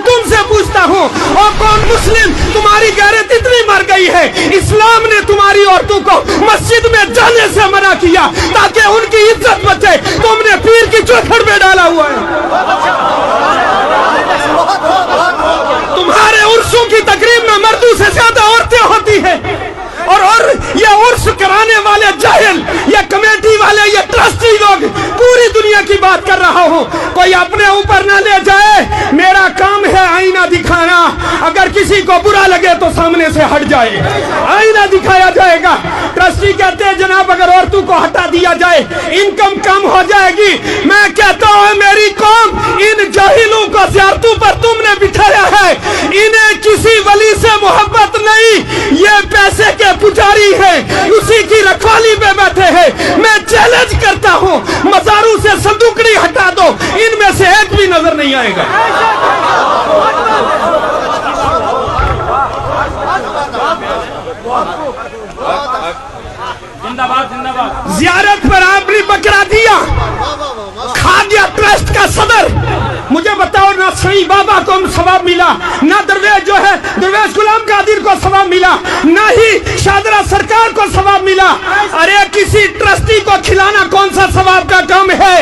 तुम से पूछता हूँ, और कौन मुस्लिम तुम्हारी गैरत इतनी मर गई है, इस्लाम ने तुम्हारी औरतों को मस्जिद में जाने से मना किया ताकि उनकी इज्जत बचे, तुमने पीर की चौखट में डाला हुआ है। तुम्हारे उर्सों की तकरीब में मर्दों से ज्यादा औरतें होती हैं, और ये उर्स कराने वाले जाहिल, ये कमेटी वाले, ये ट्रस्टी लोग, पूरी दुनिया की बात कर रहा हूँ, कोई अपने ऊपर ना ले जाए। मेरा काम है आईना दिखाना, अगर किसी को बुरा लगे तो सामने से हट जाए, आईना दिखाया जाएगा। ट्रस्टी कहते हैं जनाब अगर औरतों को हटा दिया जाए इनकम कम हो जाएगी। मैं कहता हूँ मेरी कौम, इन जाहिलों को ज़ियारतों पर तुमने बिठाया है, इन्हें किसी वली से मोहब्बत नहीं, ये पैसे के पुजारी हैं, उसी की रखवाली में बैठे हैं। मैं चैलेंज करता हूँ मज़ारों से संदूकड़ी हटा दो, इनमें से एक भी नजर नहीं आएगा। जियारत पर आपने बकरा दिया, खा गया ट्रस्ट का सदर। मुझे बताओ ना सही बाबा को सवाब मिला, ना दरवेश जो है दरवेश गुलाम कादिर को सवाब मिला, ना ही शादरा सरकार को सवाब मिला। अरे किसी ट्रस्टी को खिलाना कौन सा सवाब का काम है?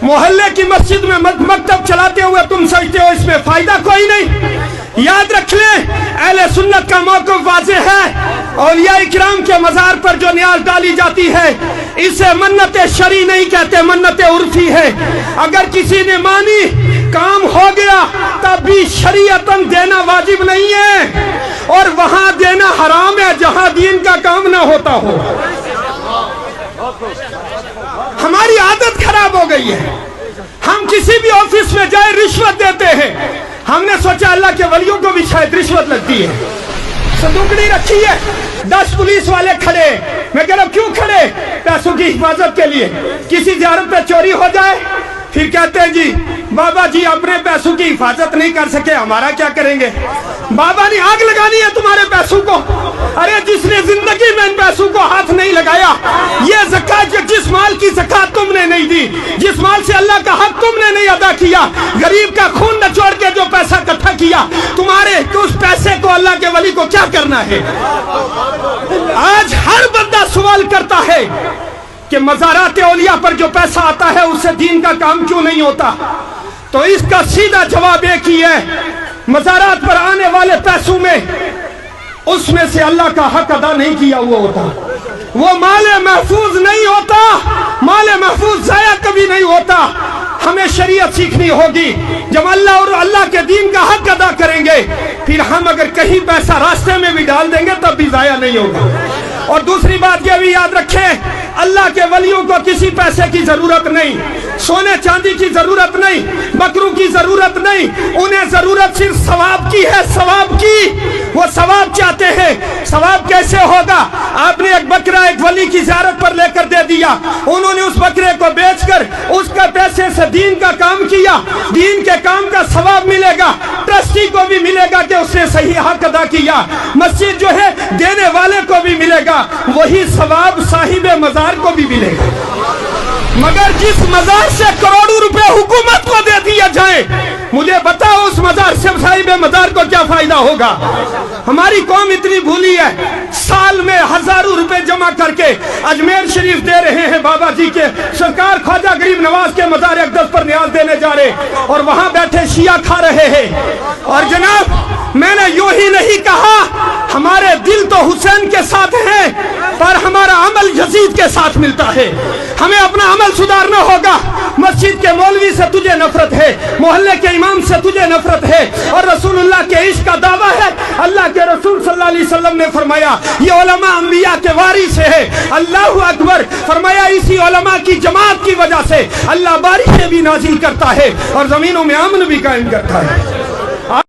मोहल्ले की मस्जिद में मकतब चलाते हुए तुम सोचते हो इसमें फायदा कोई नहीं। याद रख लें, अहले सुन्नत का मौक़िफ़ वाज़ेह है। औलिया इकराम के मज़ार पर जो न्याज़ डाली जाती है इसे मन्नत शरी नहीं कहते, मन्नत उर्फी है। अगर किसी ने मानी काम हो गया तब भी शरीयतन देना वाजिब नहीं है, और वहां देना हराम है जहां दीन का काम ना होता हो। हमारी आदत खराब हो गई है, हम किसी भी ऑफिस में जाए रिश्वत देते हैं। हमने सोचा अल्लाह के वलियों को भी शायद रिश्वत लगती है। संदूकड़ी रखी है, 10 पुलिस वाले खड़े, मैं कह रहा हूं क्यों खड़े? पैसों की हिफाजत के लिए। किसी ज़ियारत पे चोरी हो जाए फिर कहते हैं जी बाबा जी अपने पैसों की हिफाजत नहीं कर सके, हमारा क्या करेंगे? बाबा ने आग लगानी है तुम्हारे पैसों को। अरे जिसने जिंदगी में इन पैसों को हाथ नहीं लगाया, ये ज़कात, जिस माल की ज़कात तुमने नहीं दी, जिस माल से अल्लाह का हक तुमने नहीं अदा किया, गरीब का खून निचोड़ के जो पैसा इकट्ठा किया, तुम्हारे उस पैसे को अल्लाह के वली को क्या करना है? आज हर बंदा सवाल करता है कि मज़ारात औलिया पर जो पैसा आता है उससे दीन का काम क्यों नहीं होता? तो इसका सीधा जवाब एक ही है, मज़ारात पर आने वाले पैसों में उसमें से अल्लाह का हक अदा नहीं किया हुआ होता, वो माले महफूज नहीं होता, माले महफूज ज़ाया कभी नहीं होता। हमें शरीयत सीखनी होगी। जब अल्लाह और अल्लाह के दीन का हक अदा करेंगे फिर हम अगर कहीं पैसा रास्ते में भी डाल देंगे तब भी ज़ाया नहीं होगा। और दूसरी बात यह भी याद रखें, अल्लाह के वलियों को किसी पैसे की जरूरत नहीं, सोने चांदी की जरूरत नहीं, बकरों की जरूरत नहीं, उन्हें जरूरत सिर्फ सवाब की है, सवाब की। वो सवाब चाहते हैं। सवाब कैसे होगा? आपने एक बकरा एक वली की ज़ियारत पर लेकर दे दिया, उन्होंने उस बकरे को बेचकर उसका पैसे से दीन का काम किया, दीन के काम का सवाब मिलेगा, ट्रस्टी को भी मिलेगा कि उसने सही हक अदा किया, मस्जिद जो है देने वाले को भी मिलेगा, वही सवाब साहिबे मज़ार को भी मिलेगा। मगर जिस मज़ार से करोड़ों रुपए हुकूमत को दे दिया जाए, मुझे बताओ उस मज़ार से साहिबे मज़ार को क्या फायदा होगा? हमारी कौम इतनी भूली है, साल में हजारों रुपए जमा करके अजमेर शरीफ दे रहे हैं बाबा जी के, सरकार ख्वाजा गरीब नवाज के मज़ार अक़दस पर न्याज देने जा रहे, और वहां बैठे शिया खा रहे हैं। और जनाब मैंने यूं ही नहीं कहा, हमारे दिल तो हुसैन के साथ हैं पर हमारा अमल यजीद के साथ मिलता है। हमें अपना अमल सुधारना होगा। मस्जिद के मौलवी से तुझे नफरत है, मोहल्ले के इमाम से तुझे नफरत है, और रसूलुल्लाह के इश्क का दावा है। अल्लाह के रसूल सल्लल्लाहु अलैहि वसल्लम ने फरमाया ये उलमा अंबिया के वारिस है। अल्लाहु अकबर फरमाया, इसी उलमा की जमात की वजह से अल्लाह बारिशें भी नाजिल करता है और जमीनों में अमन भी कायम करता है।